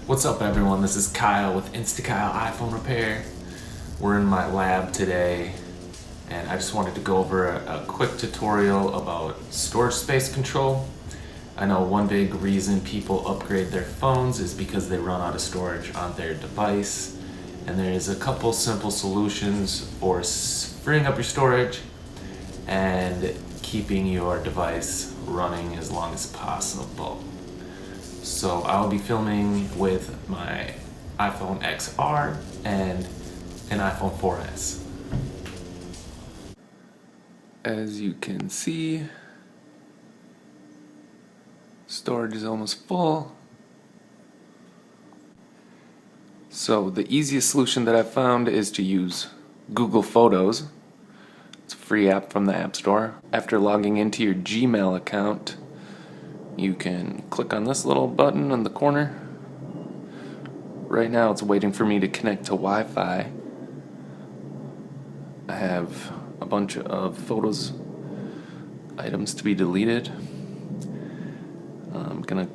What's up everyone, this is Kyle with Instakyle iPhone Repair. We're in my lab today and I just wanted to go over a quick tutorial about storage space control. I know one big reason people upgrade their phones is because they run out of storage on their device, and there's a couple simple solutions for freeing up your storage and keeping your device running as long as possible. So I'll be filming with my iPhone XR and an iPhone 4S. As you can see, storage is almost full. So the easiest solution that I've found is to use Google Photos. It's a free app from the App Store. After logging into your Gmail account, you can click on this little button in the corner. Right now it's waiting for me to connect to Wi-Fi. I have a bunch of photos items to be deleted. I'm gonna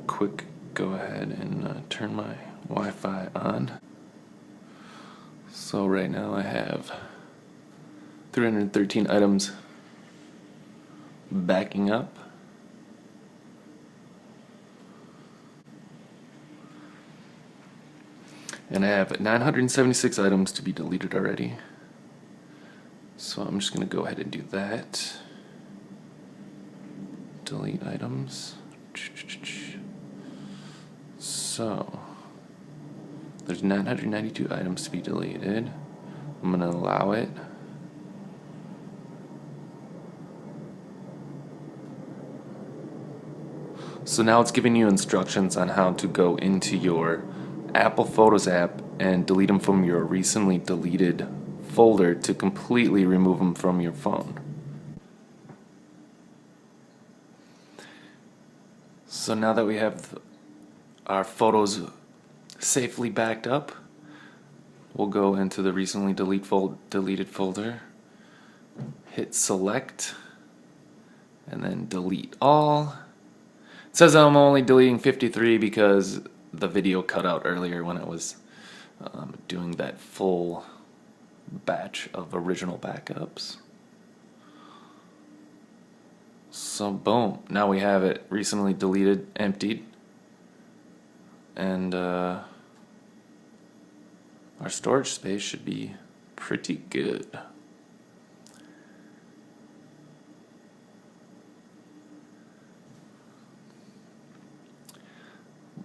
go ahead and turn my Wi-Fi on. So right now I have 313 items backing up. And I have 976 items to be deleted already. So I'm just going to go ahead and do that. Delete items. So there's 992 items to be deleted. I'm going to allow it. So now it's giving you instructions on how to go into your Apple Photos app and delete them from your recently deleted folder to completely remove them from your phone. So now that we have our photos safely backed up, we'll go into the recently deleted folder, hit select, and then delete all. It says I'm only deleting 53 because the video cut out earlier when I was doing that full batch of original backups. So boom, now we have it recently deleted, emptied, and our storage space should be pretty good.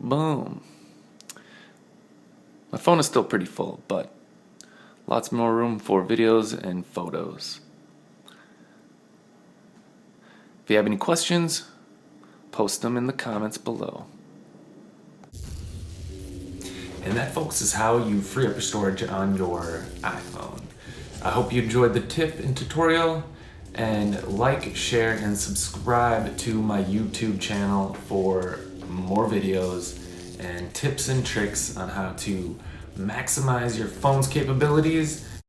Boom. My phone is still pretty full, but lots more room for videos and photos. If you have any questions, post them in the comments below. And that, folks, is how you free up your storage on your iPhone. I hope you enjoyed the tip and tutorial, and like, share, and subscribe to my YouTube channel for more videos and tips and tricks on how to maximize your phone's capabilities